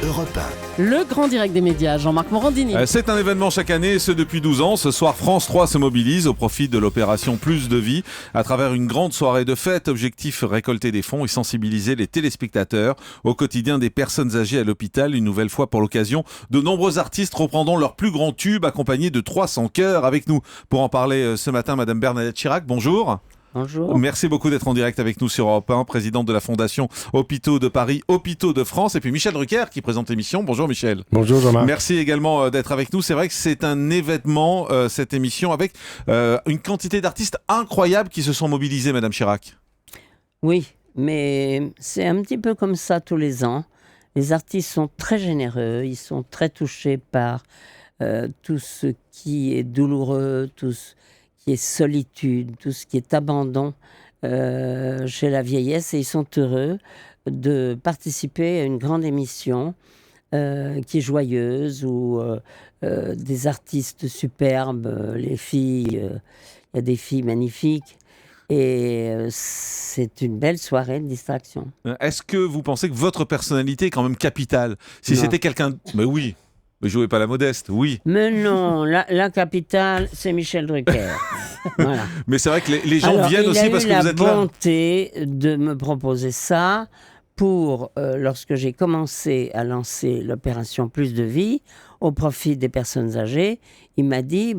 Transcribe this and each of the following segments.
Europe 1. Le grand direct des médias, Jean-Marc Morandini. C'est un événement chaque année, ce depuis 12 ans. Ce soir, France 3 se mobilise au profit de l'opération Plus de vie. À travers une grande soirée de fête, objectif récolter des fonds et sensibiliser les téléspectateurs au quotidien des personnes âgées à l'hôpital. Une nouvelle fois pour l'occasion, de nombreux artistes reprendront leurs plus grands tubes accompagnés de 300 chœurs. Avec nous pour en parler ce matin, Madame Bernadette Chirac, bonjour. Bonjour. Merci beaucoup d'être en direct avec nous sur Europe 1, présidente de la Fondation Hôpitaux de Paris, Hôpitaux de France, et puis Michel Drucker qui présente l'émission. Bonjour Michel. Bonjour Jean-Marc. Merci également d'être avec nous. C'est vrai que c'est un événement, cette émission, avec une quantité d'artistes incroyables qui se sont mobilisés, Madame Chirac. Oui, mais c'est un petit peu comme ça tous les ans. Les artistes sont très généreux, ils sont très touchés par tout ce qui est douloureux, tout ce qui est solitude, tout ce qui est abandon chez la vieillesse, et ils sont heureux de participer à une grande émission qui est joyeuse, où des artistes superbes, les filles, il y a des filles magnifiques, et c'est une belle soirée de distraction. Est-ce que vous pensez que votre personnalité est quand même capitale? Si Non. c'était quelqu'un... Mais oui, mais jouez pas la modeste, oui. Mais non, la capitale, c'est Michel Drucker. Voilà. Mais c'est vrai que les gens Alors, viennent aussi parce que vous êtes il a eu là. la bonté de me proposer ça pour, lorsque j'ai commencé à lancer l'opération Plus de vie au profit des personnes âgées, il m'a dit,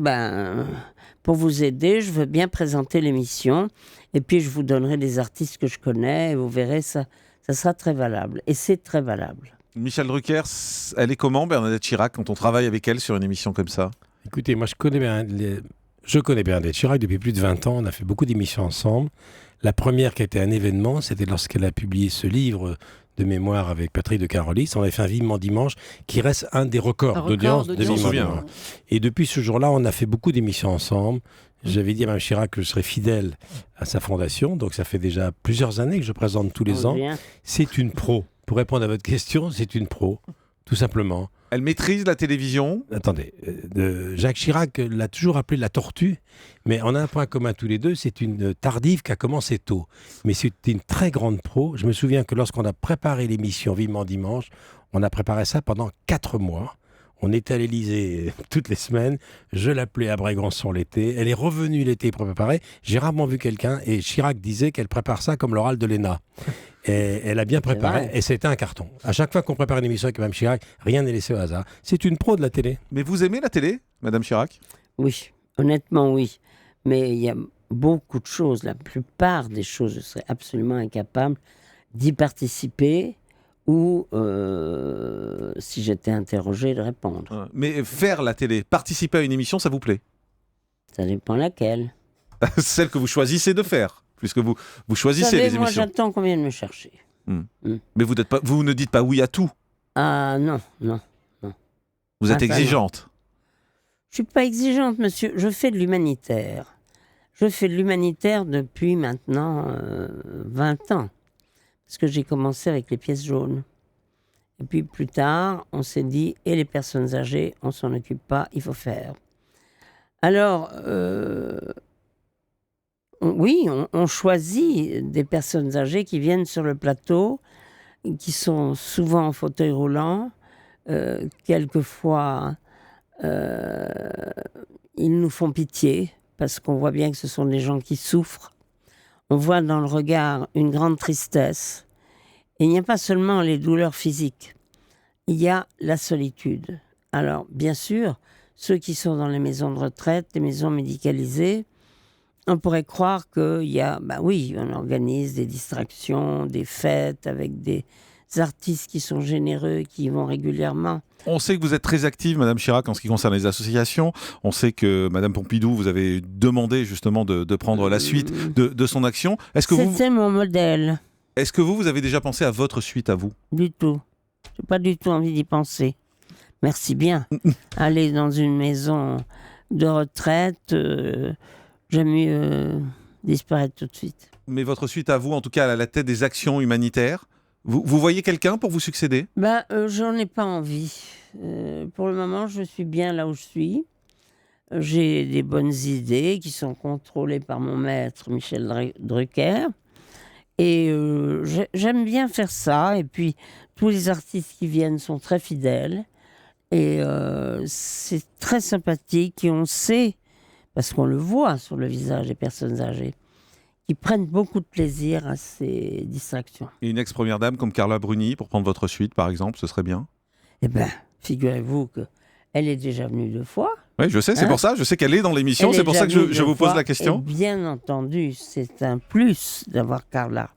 pour vous aider, je veux bien présenter l'émission et puis je vous donnerai des artistes que je connais et vous verrez, ça sera très valable. Et c'est très valable. Michel Drucker, elle est comment, Bernadette Chirac, quand on travaille avec elle sur une émission comme ça? Écoutez, moi je connais Bernadette Chirac depuis plus de 20 ans. On a fait beaucoup d'émissions ensemble. La première qui a été un événement, c'était lorsqu'elle a publié ce livre de mémoire avec Patrick de Carolis. On avait fait un Vivement Dimanche qui reste un des records d'audience de d'audience. Vivement Je m'en Dimanche. Et depuis ce jour-là, on a fait beaucoup d'émissions ensemble. J'avais dit à Mme Chirac que je serais fidèle à sa fondation. Donc ça fait déjà plusieurs années que je présente tous les ans. C'est une pro. Pour répondre à votre question, c'est une pro, tout simplement. Elle maîtrise la télévision. Attendez, Jacques Chirac l'a toujours appelée la tortue, mais on a un point commun tous les deux, c'est une tardive qui a commencé tôt. Mais c'est une très grande pro. Je me souviens que lorsqu'on a préparé l'émission Vivement Dimanche, on a préparé ça pendant 4 mois. On était à l'Élysée toutes les semaines. Je l'appelais à Brégançon l'été. Elle est revenue l'été pour préparer. J'ai rarement vu quelqu'un, et Chirac disait qu'elle prépare ça comme l'oral de l'ENA. Et elle a bien préparé, et c'était un carton. À chaque fois qu'on prépare une émission avec Mme Chirac, rien n'est laissé au hasard. C'est une pro de la télé. Mais vous aimez la télé, Madame Chirac? Oui, honnêtement oui. Mais il y a beaucoup de choses, la plupart des choses, je serais absolument incapable d'y participer ou, si j'étais interrogé, de répondre. Mais faire la télé, participer à une émission, ça vous plaît? Ça dépend laquelle. Celle que vous choisissez de faire, puisque vous choisissez Vous savez, les moi émissions. j'attends qu'on vienne me chercher. Mais vous ne dites pas oui à tout. Ah non. Vous êtes ça, exigeante. Je suis pas exigeante, monsieur. Je fais de l'humanitaire. Je fais de l'humanitaire depuis maintenant 20 ans. Parce que j'ai commencé avec les pièces jaunes. Et puis plus tard, on s'est dit, et les personnes âgées, on s'en occupe pas, il faut faire. Alors, on choisit des personnes âgées qui viennent sur le plateau, qui sont souvent en fauteuil roulant. Quelquefois, ils nous font pitié, parce qu'on voit bien que ce sont des gens qui souffrent. On voit dans le regard une grande tristesse. Et il n'y a pas seulement les douleurs physiques, il y a la solitude. Alors, bien sûr, ceux qui sont dans les maisons de retraite, les maisons médicalisées, on pourrait croire qu'il y a... on organise des distractions, des fêtes avec des artistes qui sont généreux, qui y vont régulièrement. On sait que vous êtes très active, Madame Chirac, en ce qui concerne les associations. On sait que Madame Pompidou, vous avez demandé justement de prendre la suite de son action. C'était mon modèle. Est-ce que vous avez déjà pensé à votre suite à vous? Du tout. Je n'ai pas du tout envie d'y penser. Merci bien. Aller dans une maison de retraite, j'aime mieux disparaître tout de suite. Mais votre suite à vous, en tout cas à la tête des actions humanitaires, vous voyez quelqu'un pour vous succéder? J'en ai pas envie. Pour le moment, je suis bien là où je suis. J'ai des bonnes idées qui sont contrôlées par mon maître Michel Drucker. Et j'aime bien faire ça. Et puis, tous les artistes qui viennent sont très fidèles. Et c'est très sympathique. Et on sait, parce qu'on le voit sur le visage des personnes âgées, qui prennent beaucoup de plaisir à ces distractions. Et une ex-première dame comme Carla Bruni, pour prendre votre suite, par exemple, ce serait bien. Eh bien, figurez-vous qu'elle est déjà venue 2 fois. Oui, je sais, c'est pour ça. Je sais qu'elle est dans l'émission, c'est pour ça que je vous pose la question. Et bien entendu, c'est un plus d'avoir Carla.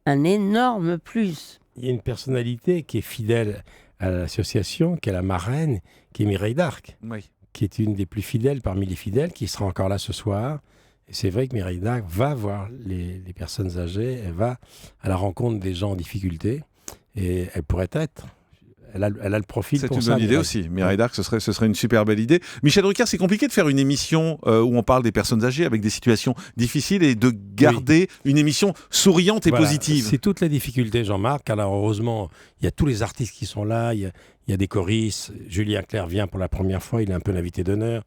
Un énorme plus. Il y a une personnalité qui est fidèle à l'association, qui est la marraine, qui est Mireille d'Arc, Oui. qui est une des plus fidèles parmi les fidèles, qui sera encore là ce soir. Et c'est vrai que Mireille d'Arc va voir les personnes âgées, elle va à la rencontre des gens en difficulté, et elle pourrait être... Elle a le profil C'est pour une ça. bonne idée aussi. Mireille d'Arc, ce serait une super belle idée. Michel Drucker, c'est compliqué de faire une émission où on parle des personnes âgées avec des situations difficiles et de garder une émission souriante et Voilà, positive. c'est toute la difficulté, Jean-Marc. Alors heureusement, il y a tous les artistes qui sont là. Il y a des choristes. Julien Clerc vient pour la première fois. Il est un peu l'invité d'honneur.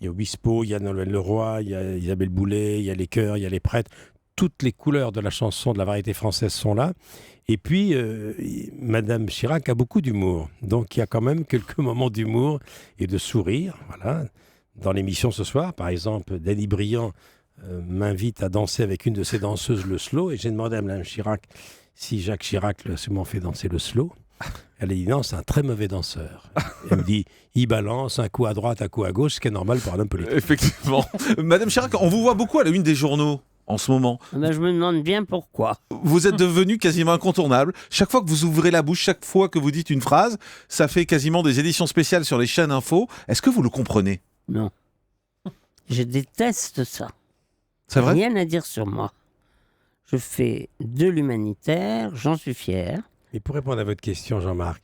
Il y a Obispo, il y a Noël Leroy, il y a Isabelle Boulay, il y a les chœurs, il y a les prêtres. Toutes les couleurs de la chanson, de la variété française sont là. Et puis, Madame Chirac a beaucoup d'humour. Donc, il y a quand même quelques moments d'humour et de sourire. Voilà. Dans l'émission ce soir, par exemple, Danny Briand m'invite à danser avec une de ses danseuses le slow. Et j'ai demandé à Madame Chirac si Jacques Chirac lui a souvent fait danser le slow. Elle a dit non, c'est un très mauvais danseur. Elle me dit, il balance un coup à droite, un coup à gauche, ce qui est normal pour un homme politique. Effectivement. Madame Chirac, on vous voit beaucoup à la une des journaux en ce moment. Ben, je me demande bien pourquoi. Vous êtes devenu quasiment incontournable. Chaque fois que vous ouvrez la bouche, chaque fois que vous dites une phrase, ça fait quasiment des éditions spéciales sur les chaînes info. Est-ce que vous le comprenez? Non. Je déteste ça. C'est vrai? Rien à dire sur moi. Je fais de l'humanitaire, j'en suis fier. Et pour répondre à votre question, Jean-Marc,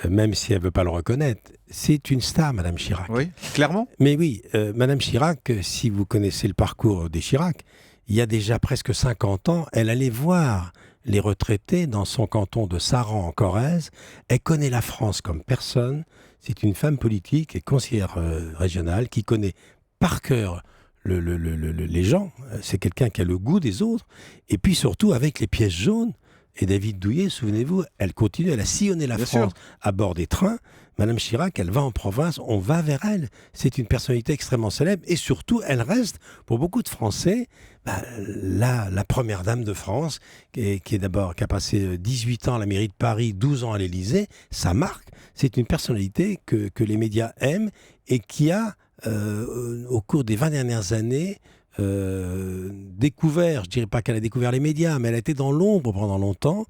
même si elle ne veut pas le reconnaître, c'est une star, Madame Chirac. Oui, clairement. Mais oui, Madame Chirac, si vous connaissez le parcours des Chirac, il y a déjà presque 50 ans, elle allait voir les retraités dans son canton de Saran en Corrèze. Elle connaît la France comme personne. C'est une femme politique et conseillère régionale qui connaît par cœur les gens. C'est quelqu'un qui a le goût des autres. Et puis surtout, avec les pièces jaunes, et David Douillet, souvenez-vous, elle continue, elle a sillonné la Bien France sûr. à bord des trains. Madame Chirac, elle va en province, on va vers elle. C'est une personnalité extrêmement célèbre et surtout, elle reste, pour beaucoup de Français, la première dame de France, qui a passé 18 ans à la mairie de Paris, 12 ans à l'Élysée. Ça marque. C'est une personnalité que les médias aiment et qui a, au cours des 20 dernières années, découvert, je dirais pas qu'elle a découvert les médias, mais elle a été dans l'ombre pendant longtemps.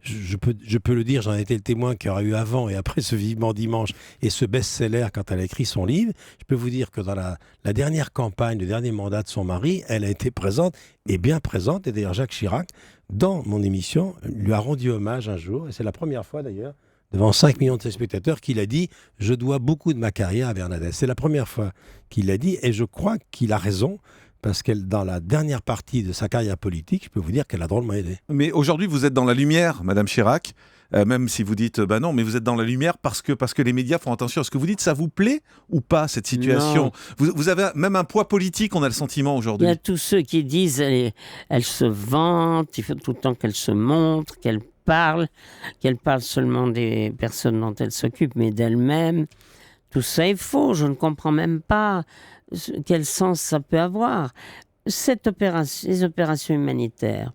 Je peux le dire, j'en ai été le témoin qu'il y aura eu avant et après ce Vivement Dimanche et ce best-seller quand elle a écrit son livre. Je peux vous dire que dans la dernière campagne, le dernier mandat de son mari, elle a été présente et bien présente. Et d'ailleurs, Jacques Chirac, dans mon émission, lui a rendu hommage un jour, et c'est la première fois d'ailleurs, devant 5 millions de téléspectateurs, qu'il a dit « Je dois beaucoup de ma carrière à Bernadette ». C'est la première fois qu'il l'a dit et je crois qu'il a raison. Parce qu'elle, dans la dernière partie de sa carrière politique, je peux vous dire qu'elle a drôlement aidé. Mais aujourd'hui, vous êtes dans la lumière, Madame Chirac. Même si vous dites, non, mais vous êtes dans la lumière parce que les médias font attention à ce que vous dites. Ça vous plaît ou pas, cette situation? Vous avez même un poids politique, on a le sentiment aujourd'hui. Il y a tous ceux qui disent elle se vante, il faut tout le temps qu'elle se montre, qu'elle parle seulement des personnes dont elle s'occupe, mais d'elle-même. Tout ça est faux, je ne comprends même pas quel sens ça peut avoir. Les opérations humanitaires,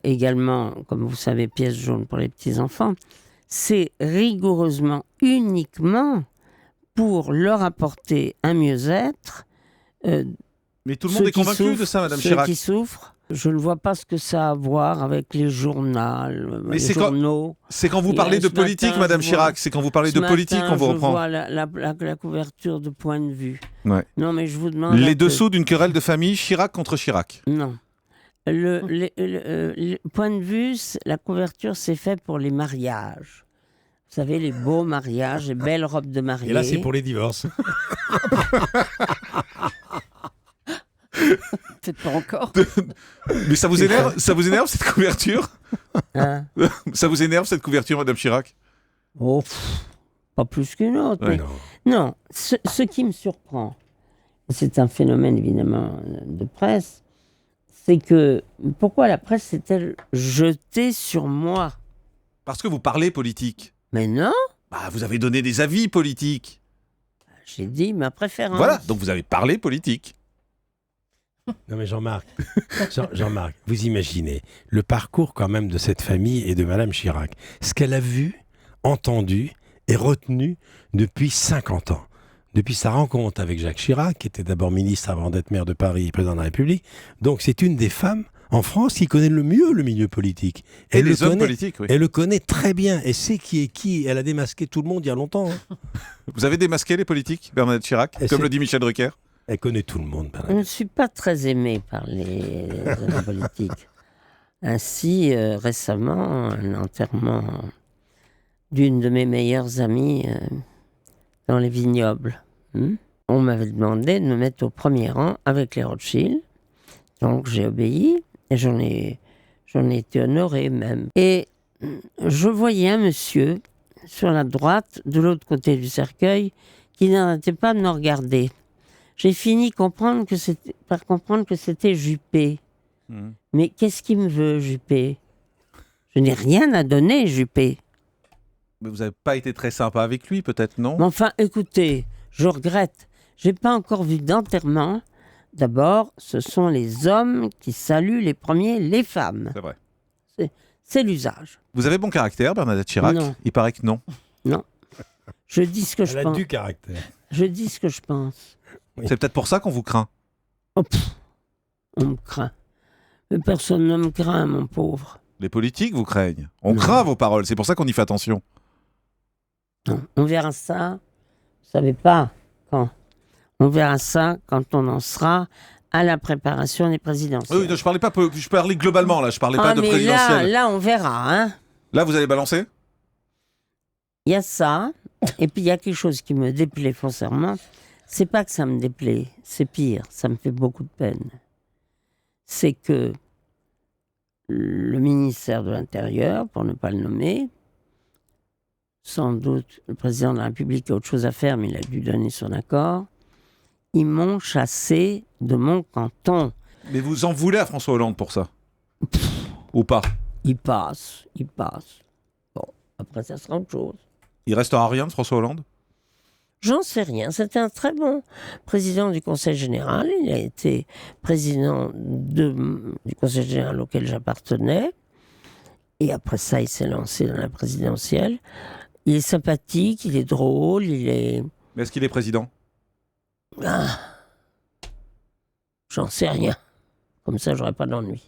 également, comme vous savez, pièces jaunes pour les petits-enfants, c'est rigoureusement, uniquement pour leur apporter un mieux-être. Mais tout le monde est convaincu de ça, Madame Chirac. Ceux qui souffrent, je ne vois pas ce que ça a à voir avec les journaux. C'est quand vous parlez de politique, Madame Chirac. C'est quand vous parlez de politique qu'on vous reprend. Je vois la couverture de Point de vue. Ouais. Non, mais je vous demande... Les dessous d'une querelle de famille, Chirac contre Chirac. Non. Le Point de vue, la couverture, c'est fait pour les mariages. Vous savez, les beaux mariages, les belles robes de mariée. Et là, c'est pour les divorces. Peut-être pas encore. Mais ça vous énerve cette couverture? Hein? Ça vous énerve cette couverture, Madame Chirac? Oh, pas plus qu'une autre. Ouais. Mais non, ce qui me surprend, c'est un phénomène évidemment de presse, c'est que pourquoi la presse s'est-elle jetée sur moi? Parce que vous parlez politique. Mais non, Bah, vous avez donné des avis politiques. j'ai dit ma préférence. Voilà, donc vous avez parlé politique. Non mais Jean-Marc, Jean-Marc, vous imaginez le parcours quand même de cette famille et de Madame Chirac. Ce qu'elle a vu, entendu et retenu depuis 50 ans. Depuis sa rencontre avec Jacques Chirac, qui était d'abord ministre avant d'être maire de Paris et président de la République. Donc c'est une des femmes en France qui connaît le mieux le milieu politique. Et Elle les le hommes connaît, politiques, oui. elle le connaît très bien et sait qui est qui. Elle a démasqué tout le monde il y a longtemps. Hein. Vous avez démasqué les politiques, Bernadette Chirac, Et comme c'est- le dit Michel Drucker. Elle connaît tout le monde. Je Madame. ne suis pas très aimé par les hommes politiques. Ainsi, récemment, un enterrement d'une de mes meilleures amies dans les vignobles. On m'avait demandé de me mettre au premier rang avec les Rothschild. Donc j'ai obéi et j'en ai été honoré même. Et je voyais un monsieur sur la droite, de l'autre côté du cercueil, qui n'arrêtait pas de me regarder. J'ai fini par comprendre que c'était Juppé. Mais qu'est-ce qu'il me veut, Juppé? Je n'ai rien à donner, Juppé. Mais vous n'avez pas été très sympa avec lui, peut-être, non? Mais enfin, écoutez, je regrette. J'ai pas encore vu d'enterrement. D'abord, ce sont les hommes qui saluent les premiers les femmes. C'est vrai. C'est l'usage. Vous avez bon caractère, Bernadette Chirac? Non. Il paraît que non. Je dis ce que je Elle a pense. du caractère. Je dis ce que je pense. Oui. C'est peut-être pour ça qu'on vous craint. Oh, on me craint. Mais personne ne me craint, mon pauvre. Les politiques vous craignent. On Non. craint vos paroles, c'est pour ça qu'on y fait attention. Non, on verra ça. Vous savez pas quand. On verra ça quand on en sera à la préparation des présidentielles. Oui, non, je parlais pas, je parlais globalement là, je parlais pas de mais présidentielle. là, on verra. Hein. Là, vous allez balancer? Il y a ça, et puis il y a quelque chose qui me déplaît foncièrement. C'est pas que ça me déplaît, c'est pire, ça me fait beaucoup de peine. C'est que le ministère de l'Intérieur, pour ne pas le nommer, sans doute le président de la République a autre chose à faire, mais il a dû donner son accord, ils m'ont chassé de mon canton. Mais vous en voulez à François Hollande pour ça? Ou pas? Il passe. Bon, après ça sera autre chose. Il restera rien de François Hollande? J'en sais rien. C'était un très bon président du Conseil général. Il a été président du Conseil général auquel j'appartenais. Et après ça, il s'est lancé dans la présidentielle. Il est sympathique, il est drôle, il est... Mais est-ce qu'il est président? Ah, j'en sais rien. Comme ça, j'aurais pas d'ennui.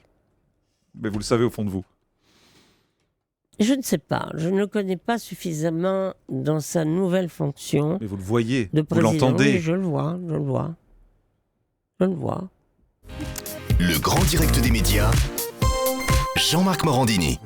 Mais vous le savez au fond de vous. Je ne sais pas. Je ne le connais pas suffisamment dans sa nouvelle fonction Mais vous le voyez, de vous président. l'entendez. Oui, je le vois. Le grand direct des médias, Jean-Marc Morandini.